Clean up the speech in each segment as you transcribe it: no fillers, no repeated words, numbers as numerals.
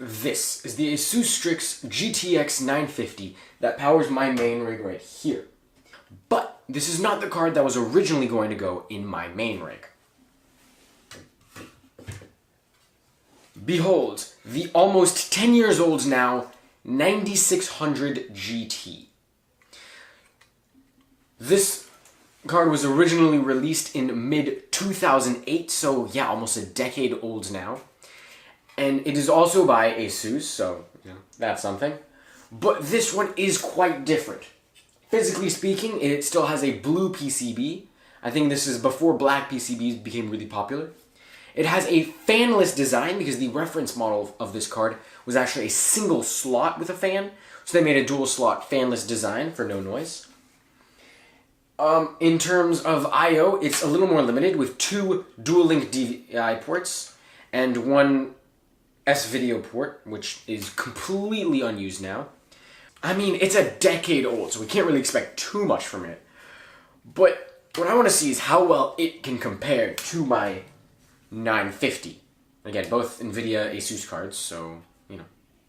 This is the Asus Strix GTX 950 that powers my main rig right here. But this is not the card that was originally going to go in my main rig. Behold, the almost 10 years old now 9600 GT. This card was originally released in mid-2008, so yeah, almost a decade old now. And it is also by Asus, so that's something. But this one is quite different. Physically speaking, it still has a blue PCB. I think this is before black PCBs became really popular. It has a fanless design because the reference model of this card was actually a single slot with a fan. So they made a dual slot fanless design for no noise. In terms of I/O, it's a little more limited with 2 dual-link DVI ports and 1 S-Video port, which is completely unused now. I mean, it's a decade old, so we can't really expect too much from it. But what I want to see is how well it can compare to my 950. Again, both NVIDIA Asus cards, so,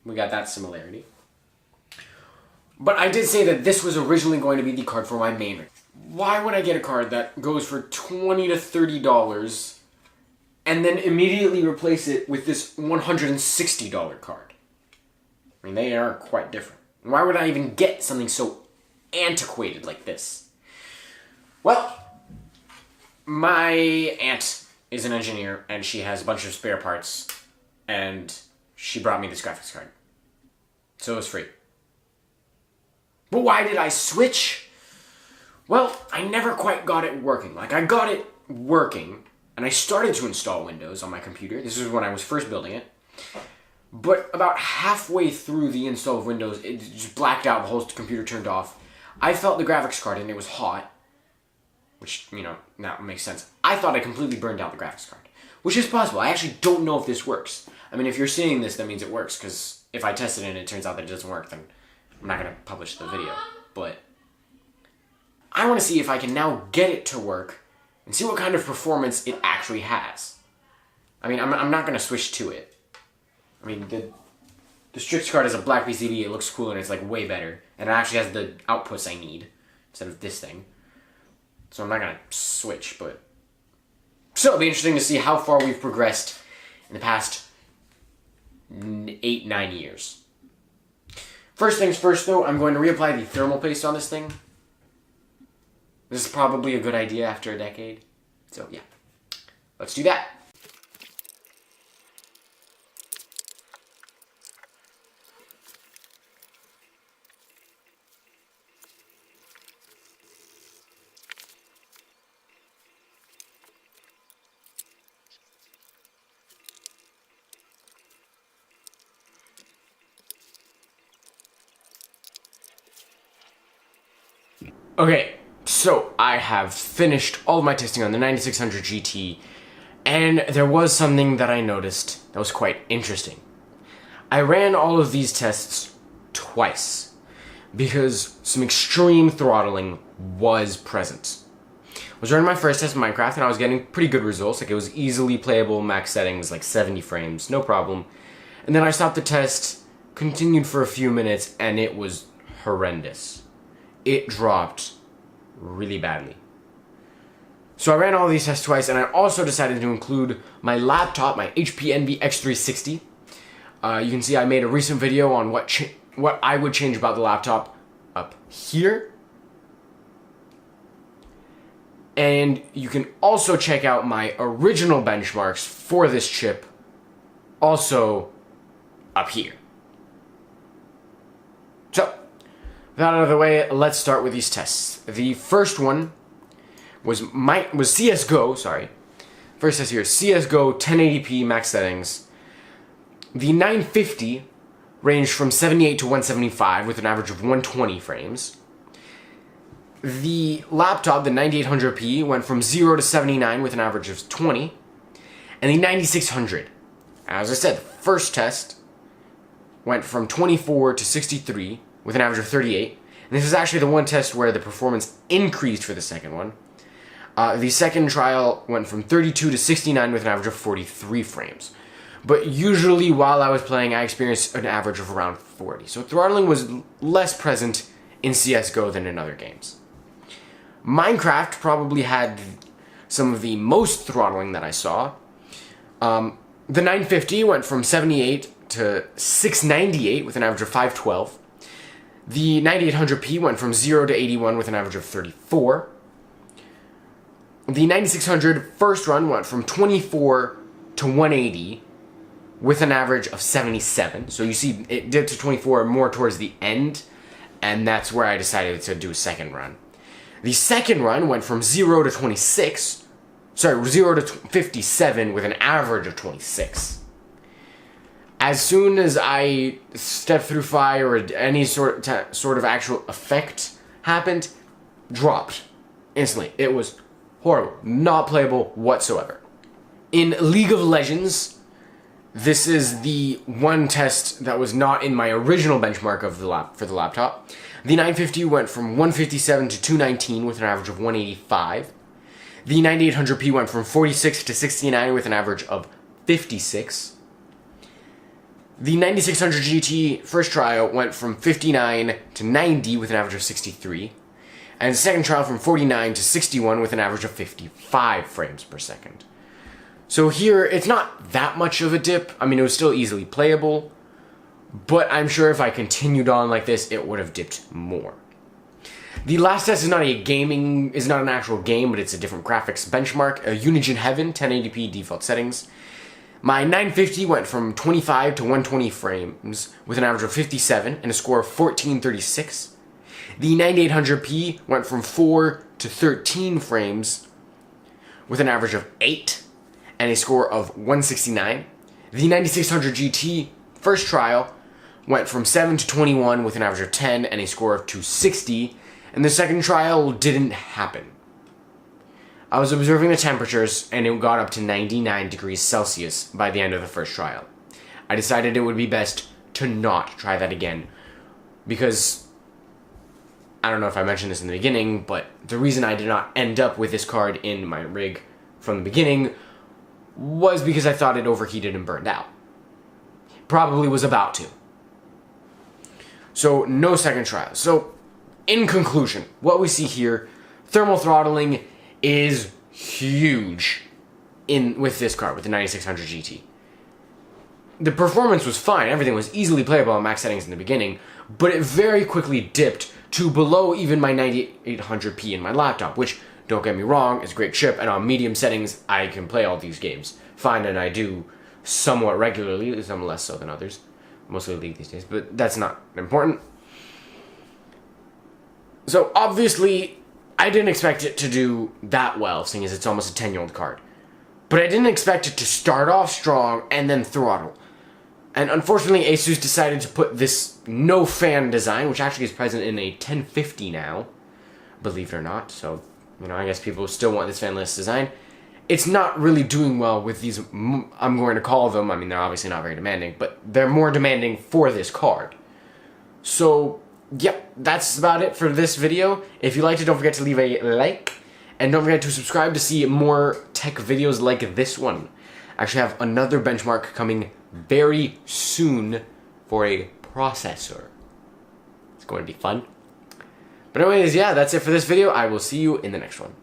we got that similarity. But I did say that this was originally going to be the card for my main rig. Why would I get a card that goes for $20 to $30 and then immediately replace it with this $160 card? I mean, they are quite different. Why would I even get something so antiquated like this? Well, my aunt is an engineer, and she has a bunch of spare parts, and she brought me this graphics card. So it was free. But why did I switch? Well, I never quite got it working. I got it working, and I started to install Windows on my computer. This was when I was first building it. But about halfway through the install of Windows, it just blacked out, the whole computer turned off. I felt the graphics card, and it was hot. Which, now makes sense. I thought I completely burned out the graphics card. Which is possible. I actually don't know if this works. I mean, if you're seeing this, that means it works. Because if I tested it and it turns out that it doesn't work, then I'm not going to publish the video. But I want to see if I can now get it to work and see what kind of performance it actually has. I mean, I'm not going to switch to it. I mean, the Strix card is a black PCB, it looks cool, and it's way better. And it actually has the outputs I need, instead of this thing. So I'm not going to switch, but still, it'll be interesting to see how far we've progressed in the past 8-9 years. First things first, though, I'm going to reapply the thermal paste on this thing. This is probably a good idea after a decade. So, yeah. Let's do that. Okay, so I have finished all of my testing on the 9600 GT, and there was something that I noticed that was quite interesting. I ran all of these tests twice, because some extreme throttling was present. I was running my first test of Minecraft, and I was getting pretty good results. It was easily playable, max settings, 70 frames, no problem. And then I stopped the test, continued for a few minutes, and it was horrendous. It dropped really badly. So I ran all these tests twice, and I also decided to include my laptop, my HP Envy X360. You can see I made a recent video on what I would change about the laptop up here. And you can also check out my original benchmarks for this chip, also up here. So, with that out of the way, let's start with these tests. The first one was CSGO, sorry. First test here, CSGO 1080p max settings. The 950 ranged from 78 to 175 with an average of 120 frames. The laptop, the 9800P, went from 0 to 79 with an average of 20. And the 9600, as I said, the first test went from 24 to 63 with an average of 38. And this is actually the one test where the performance increased for the second one. The second trial went from 32 to 69 with an average of 43 frames. but usually while I was playing, I experienced an average of around 40. So throttling was less present in CSGO than in other games. Minecraft probably had some of the most throttling that I saw. The 950 went from 78 to 698 with an average of 512. The 9800P went from 0 to 81 with an average of 34. The 9600 first run went from 24 to 180 with an average of 77. So you see it dipped to 24 more towards the end, and that's where I decided to do a second run. The second run went from 0 to 26, 0 to 57 with an average of 26. As soon as I stepped through fire or any sort of actual effect happened, dropped instantly. It was horrible, not playable whatsoever. In League of Legends, this is the one test that was not in my original benchmark of for the laptop. The 950 went from 157 to 219 with an average of 185. The 9800P went from 46 to 69 with an average of 56. The 9600 GT first trial went from 59 to 90 with an average of 63. And the second trial from 49 to 61 with an average of 55 frames per second. So here, it's not that much of a dip. I mean, it was still easily playable, but I'm sure if I continued on like this, it would have dipped more. The last test is not an actual game, but it's a different graphics benchmark. Unigine Heaven, 1080p default settings. My 950 went from 25 to 120 frames with an average of 57 and a score of 1436. The 9800P went from 4 to 13 frames with an average of 8 and a score of 169. The 9600 GT first trial went from 7 to 21 with an average of 10 and a score of 260, and the second trial didn't happen. I was observing the temperatures, and it got up to 99 degrees Celsius by the end of the first trial. I decided it would be best to not try that again, because I don't know if I mentioned this in the beginning, but the reason I did not end up with this card in my rig from the beginning was because I thought it overheated and burned out. Probably was about to. So, no second trial. So, in conclusion, what we see here, thermal throttling is huge with this card, with the 9600 GT. The performance was fine, everything was easily playable on max settings in the beginning, but it very quickly dipped to below even my 9800p in my laptop, which, don't get me wrong, is a great chip, and on medium settings, I can play all these games fine, and I do somewhat regularly, some less so than others. Mostly League these days, but that's not important. So, obviously, I didn't expect it to do that well, seeing as it's almost a 10-year-old card. But I didn't expect it to start off strong and then throttle. And unfortunately, Asus decided to put this no-fan design, which actually is present in a 1050 now, believe it or not. So, I guess people still want this fanless design. It's not really doing well with these, I'm going to call them, they're obviously not very demanding, but they're more demanding for this card. So, yep, that's about it for this video. If you liked it, don't forget to leave a like, and don't forget to subscribe to see more tech videos like this one. I actually have another benchmark coming very soon for a processor. It's going to be fun. But anyways, yeah, that's it for this video. I will see you in the next one.